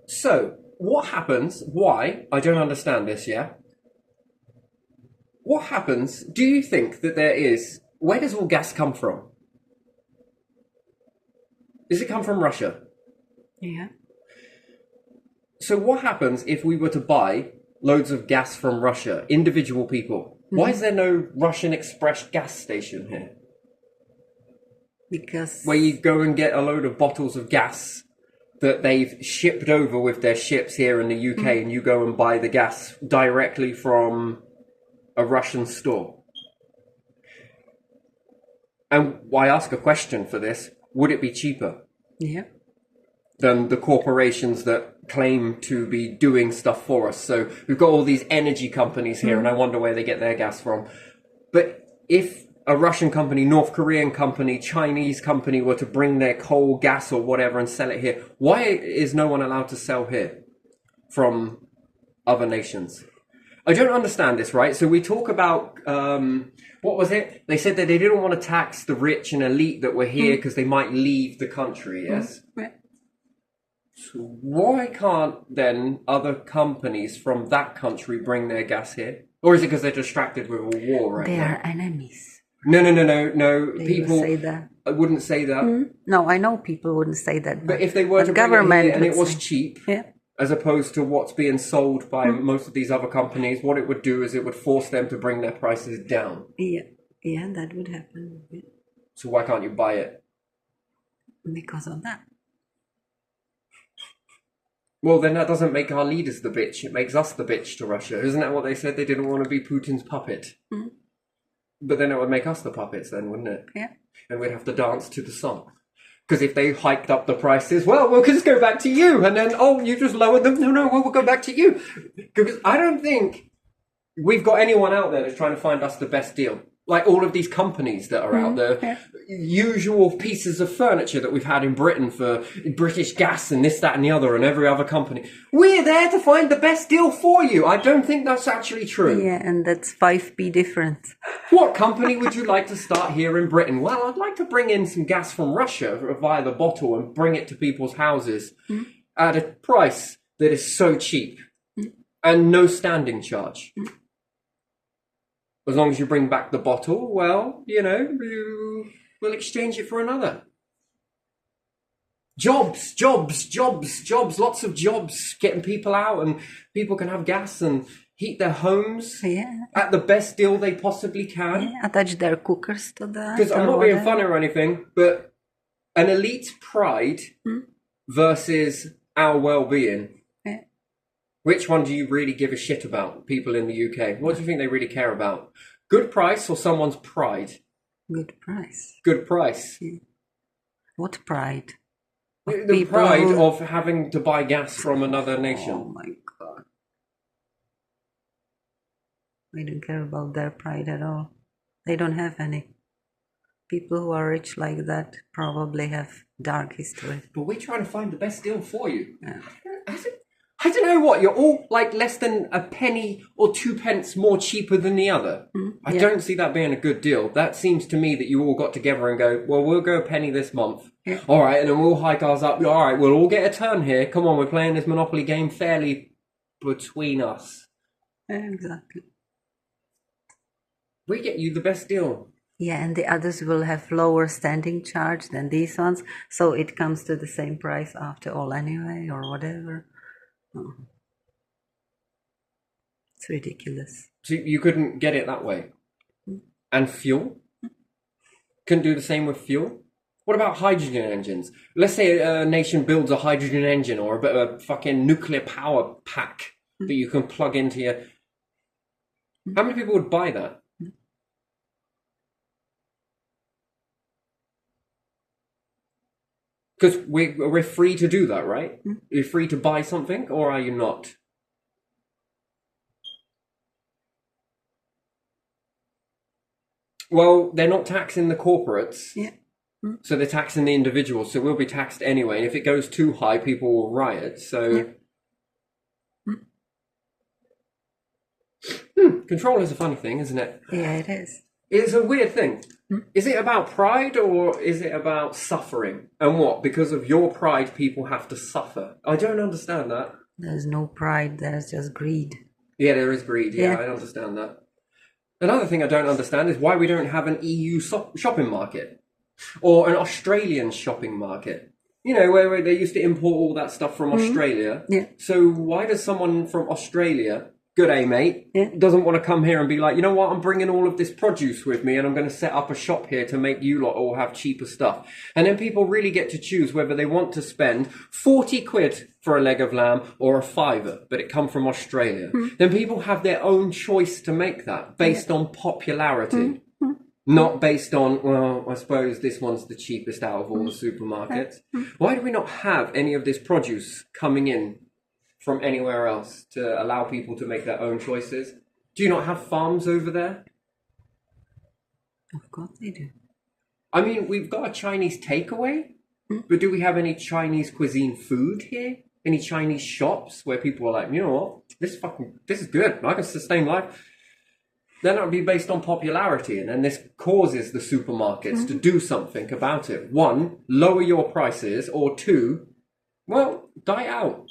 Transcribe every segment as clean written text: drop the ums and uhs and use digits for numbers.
So, what happens? Why? I don't understand this, yeah? What happens? Do you think that there is. Where does all gas come from? Does it come from Russia? Yeah. So, what happens if we were to buy loads of gas from Russia, individual people? Why is there no Russian Express gas station here? Because Where you go and get a load of bottles of gas that they've shipped over with their ships here in the UK, and you go and buy the gas directly from a Russian store. And I ask a question for this: would it be cheaper yeah. than the corporations that claim to be doing stuff for us? So we've got all these energy companies here, and I wonder where they get their gas from. But if a Russian company, North Korean company, Chinese company were to bring their coal, gas, or whatever and sell it here, why is no one allowed to sell here from other nations? I don't understand this, right? So we talk about, what was it? They said that they didn't want to tax the rich and elite that were here because they might leave the country, yes? Right. So why can't then other companies from that country bring their gas here? Or is it because they're distracted with a war right They now? are enemies. No. They People will say that. I wouldn't say that. No, I know people wouldn't say that. But if they were but to bring government it here and it would was say- cheap, Yeah. as opposed to what's being sold by most of these other companies, what it would do is it would force them to bring their prices down. Yeah. Yeah, that would happen. Yeah. So why can't you buy it? Because of that. Well, then that doesn't make our leaders the bitch. It makes us the bitch to Russia. Isn't that what they said? They didn't want to be Putin's puppet. But then it would make us the puppets then, wouldn't it? Yeah. And we'd have to dance to the song. Because if they hiked up the prices, well, we'll just go back to you. And then, oh, you just lowered them. No, we'll go back to you. Because I don't think we've got anyone out there that's trying to find us the best deal. Like all of these companies that are out there, yeah. usual pieces of furniture that we've had in Britain for British Gas and this, that and the other and every other company. We're there to find the best deal for you. I don't think that's actually true. Yeah, and that's 5p difference. What company would you like to start here in Britain? Well, I'd like to bring in some gas from Russia via the bottle and bring it to people's houses at a price that is so cheap and no standing charge. As long as you bring back the bottle, well, we'll exchange it for another. Jobs, lots of jobs, getting people out and people can have gas and heat their homes Yeah. at the best deal they possibly can. Yeah, attach their cookers to that. Because I'm or not being whatever. funny or anything, but an elite's pride versus our well-being. Yeah. Which one do you really give a shit about, people in the UK? What do you think they really care about? Good price or someone's pride? Good price. Good price. What pride? The people pride who- of having to buy gas from another Oh nation. my god. I don't care about their pride at all. They don't have any. People who are rich like that probably have dark history. But we're trying to find the best deal for you. Yeah. I don't know what, you're all like less than a penny or 2 pence more cheaper than the other. I yeah. don't see that being a good deal. That seems to me that you all got together and go, well, we'll go a penny this month. Yeah. All right, and then we'll hike ours up. All right, we'll all get a turn here. Come on, we're playing this Monopoly game fairly between us. Exactly. We get you the best deal. Yeah, and the others will have lower standing charge than these ones, so it comes to the same price after all anyway, or whatever. Oh. It's ridiculous. So you couldn't get it that way. And fuel? Couldn't do the same with fuel? What about hydrogen engines? Let's say a nation builds a hydrogen engine or a bit of a fucking nuclear power pack that you can plug into your... How many people would buy that? Because we're free to do that, right? You're free to buy something, or are you not? Well, they're not taxing the corporates. Yeah. So they're taxing the individuals, so we'll be taxed anyway. And if it goes too high, people will riot. So, control is a funny thing, isn't it? Yeah, it is. It's a weird thing. Is it about pride or is it about suffering? And what? Because of your pride, people have to suffer. I don't understand that. There's no pride, there's just greed. Yeah, there is greed. Yeah, Yeah. I understand that. Another thing I don't understand is why we don't have an EU shopping market or an Australian shopping market. You know, where they used to import all that stuff from Australia. Yeah. So why does someone from Australia, good day, mate, Yeah. doesn't want to come here and be like, you know what, I'm bringing all of this produce with me and I'm going to set up a shop here to make you lot all have cheaper stuff. And then people really get to choose whether they want to spend 40 quid for a leg of lamb or a fiver, but it come from Australia. Then people have their own choice to make that based on popularity. Not based on, well, I suppose this one's the cheapest out of all the supermarkets. Why do we not have any of this produce coming in from anywhere else to allow people to make their own choices? Do you not have farms over there? Of course they do. I mean, we've got a Chinese takeaway, but do we have any Chinese cuisine food here? Any Chinese shops where people are like, you know what, this is good, I can sustain life? Then it would be based on popularity, and then this causes the supermarkets to do something about it. One, lower your prices, or two, well, die out.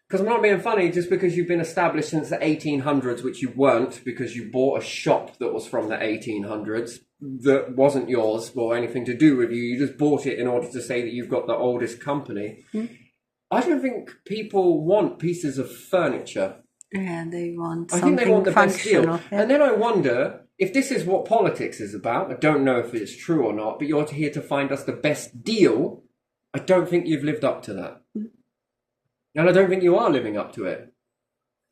Because I'm not being funny, just because you've been established since the 1800s, which you weren't, because you bought a shop that was from the 1800s, that wasn't yours or anything to do with you. You just bought it in order to say that you've got the oldest company. I don't think people want pieces of furniture. Yeah, they want I something think they want the best deal. functional. Yeah. And then I wonder if this is what politics is about. I don't know if it's true or not, but you're here to find us the best deal. I don't think you've lived up to that. And I don't think you are living up to it.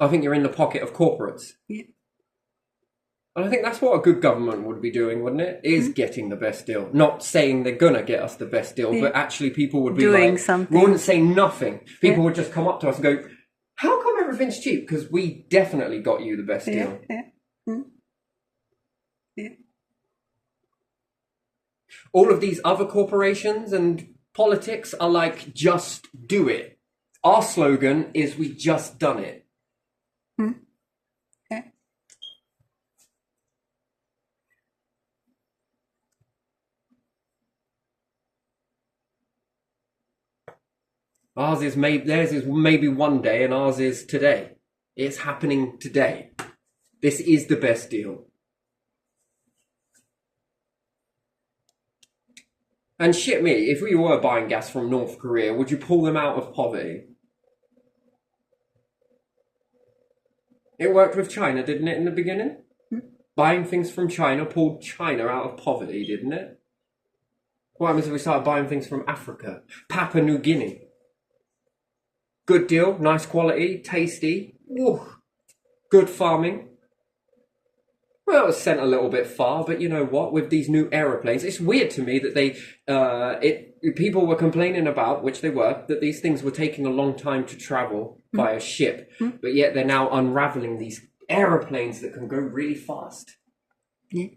I think you're in the pocket of corporates. Yeah. And I think that's what a good government would be doing, wouldn't it? Is getting the best deal. Not saying they're going to get us the best deal, but actually people would be Doing like, something. we wouldn't say nothing. People would just come up to us and go, how come everything's cheap? Because we definitely got you the best deal. Yeah. All of these other corporations and politics are like, just do it. Our slogan is, we just done it. Yeah. Ours is theirs is maybe one day, and ours is today. It's happening today. This is the best deal. And shit me, if we were buying gas from North Korea, would you pull them out of poverty? It worked with China, didn't it, in the beginning? Buying things from China pulled China out of poverty, didn't it? What happens if we start buying things from Africa? Papua New Guinea. Good deal, nice quality, tasty. Woo. Good farming. Well, it was sent a little bit far, but you know what? With these new aeroplanes, it's weird to me that people were complaining about, which they were, that these things were taking a long time to travel via ship, but yet they're now unraveling these aeroplanes that can go really fast. Yeah.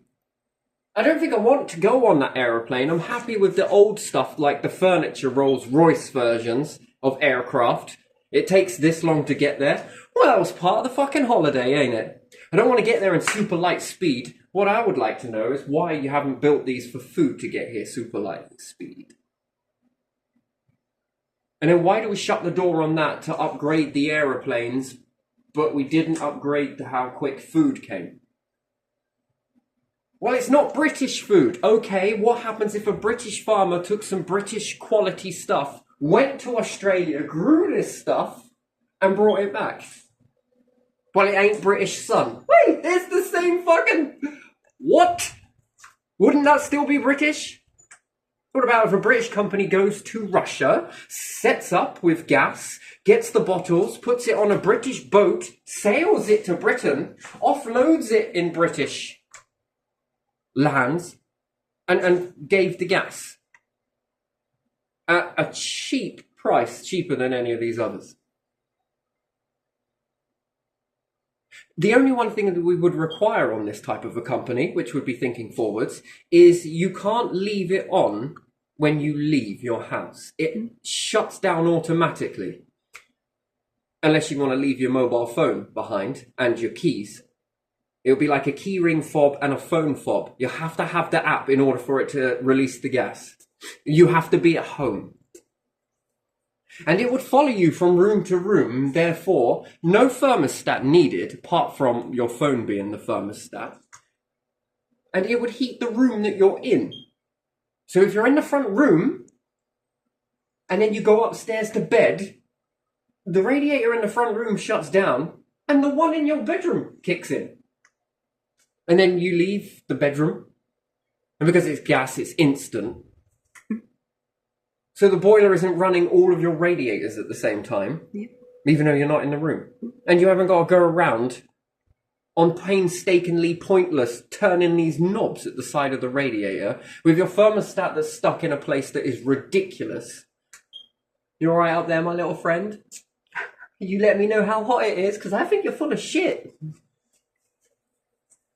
I don't think I want to go on that aeroplane. I'm happy with the old stuff, like the furniture Rolls-Royce versions of aircraft. It takes this long to get there. Well, it's part of the fucking holiday, ain't it? I don't want to get there in super light speed. What I would like to know is why you haven't built these for food to get here super light speed. And then why do we shut the door on that to upgrade the aeroplanes, but we didn't upgrade to how quick food came? Well, it's not British food. Okay, what happens if a British farmer took some British quality stuff, went to Australia, grew this stuff, and brought it back? Well, it ain't British, son. Wait, it's the same fucking... What? Wouldn't that still be British? What about if a British company goes to Russia, sets up with gas, gets the bottles, puts it on a British boat, sails it to Britain, offloads it in British lands, and gave the gas at a cheap price, cheaper than any of these others? The only one thing that we would require on this type of a company, which would be thinking forwards, is you can't leave it on when you leave your house. It shuts down automatically. Unless you want to leave your mobile phone behind and your keys. It'll be like a keyring fob and a phone fob. You have to have the app in order for it to release the gas. You have to be at home. And it would follow you from room to room, therefore, no thermostat needed, apart from your phone being the thermostat. And it would heat the room that you're in. So if you're in the front room, and then you go upstairs to bed, the radiator in the front room shuts down, and the one in your bedroom kicks in. And then you leave the bedroom, and because it's gas, it's instant. So the boiler isn't running all of your radiators at the same time, even though you're not in the room. And you haven't got to go around on painstakingly pointless turning these knobs at the side of the radiator with your thermostat that's stuck in a place that is ridiculous. You all right out there, my little friend? You let me know how hot it is, because I think you're full of shit.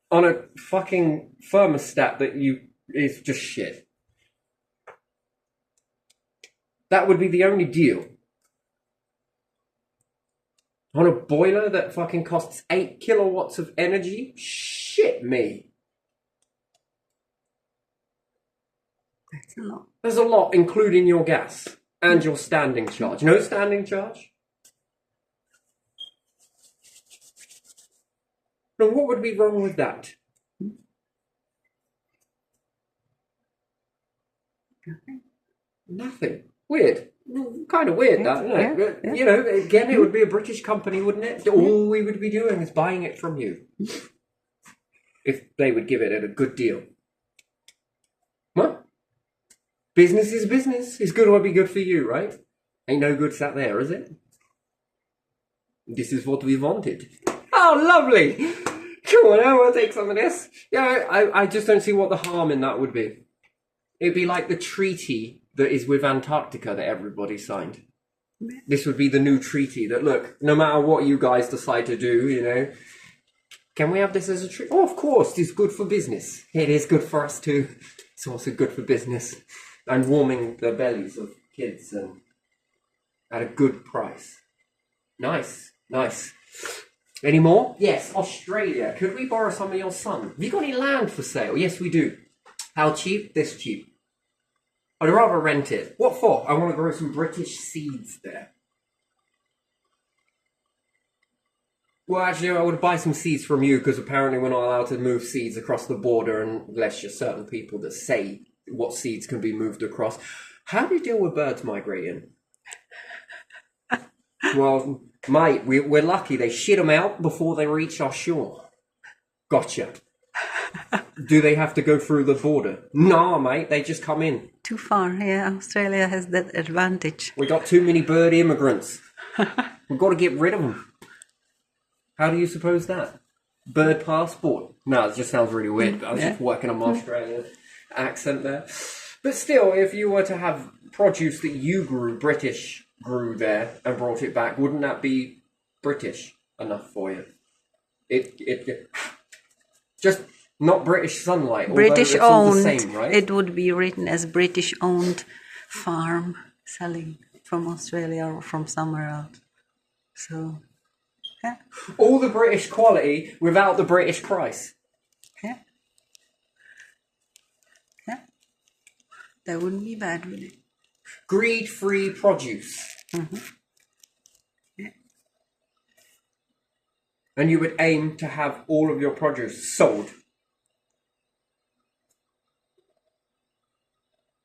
On a fucking thermostat that is just shit. That would be the only deal. On a boiler that fucking costs 8 kilowatts of energy? Shit me. That's a lot. There's a lot, including your gas and your standing charge. No standing charge? Now, what would be wrong with that? Nothing. Weird. Kind of weird, that, isn't it? But, you know, again, it would be a British company, wouldn't it? All we would be doing is buying it from you. If they would give it at a good deal. Well, business is business. It's good or be good for you, right? Ain't no good sat there, is it? This is what we wanted. Oh, lovely! Come on, I want to take some of this. Yeah, I just don't see what the harm in that would be. It'd be like the treaty that is with Antarctica that everybody signed. This would be the new treaty that, look, no matter what you guys decide to do, you know, can we have this as a treaty? Oh, of course, it's good for business. It is good for us too. It's also good for business. And warming the bellies of kids and at a good price. Nice, nice. Any more? Yes, Australia. Could we borrow some of your sun? Have you got any land for sale? Yes, we do. How cheap? This cheap. I'd rather rent it. What for? I want to grow some British seeds there. Well, actually, I would buy some seeds from you because apparently we're not allowed to move seeds across the border unless you're certain people that say what seeds can be moved across. How do you deal with birds migrating? Well, mate, we're lucky. They shit them out before they reach our shore. Gotcha. Do they have to go through the border? No, mate, they just come in. Too far, yeah. Australia has that advantage. We got too many bird immigrants. We've got to get rid of them. How do you suppose that? Bird passport? No, it just sounds really weird. I was just working on my Australian accent there. But still, if you were to have produce that you grew, British grew there, and brought it back, wouldn't that be British enough for you? It just not British sunlight. British it's all owned. the same, right? It would be written as British owned farm selling from Australia or from somewhere else. So, yeah. All the British quality without the British price. Yeah. Yeah. That wouldn't be bad, would it? Greed-free produce. Mm-hmm. Yeah. And you would aim to have all of your produce sold.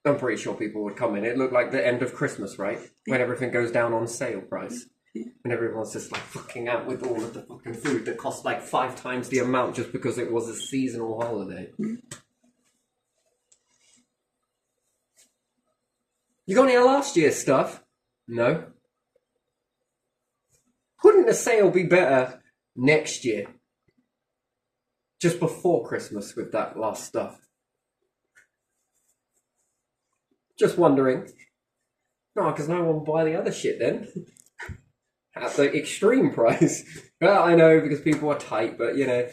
I'm pretty sure people would come in. It looked like the end of Christmas, right? When everything goes down on sale price. And everyone's just like fucking out with all of the fucking food that costs like 5 times the amount just because it was a seasonal holiday. You got any of last year's stuff? No. Wouldn't the sale be better next year? Just before Christmas with that last stuff? Just wondering. No, because no one will buy the other shit then. At the extreme price. Well, I know, because people are tight, but, you know,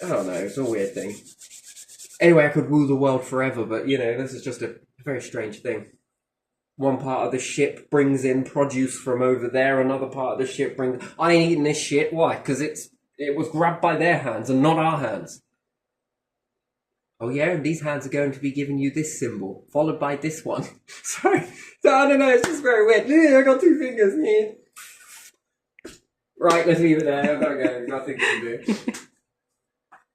I don't know, it's a weird thing. Anyway, I could rule the world forever, but, you know, this is just a very strange thing. One part of the ship brings in produce from over there, another part of the ship brings... I ain't eating this shit. Why? Because it's it was grabbed by their hands and not our hands. Oh yeah, and these hands are going to be giving you this symbol, followed by this one. Sorry, so I don't know. It's just very weird. I got 2 fingers. Right, let's leave it there. I've got to go. Nothing to do.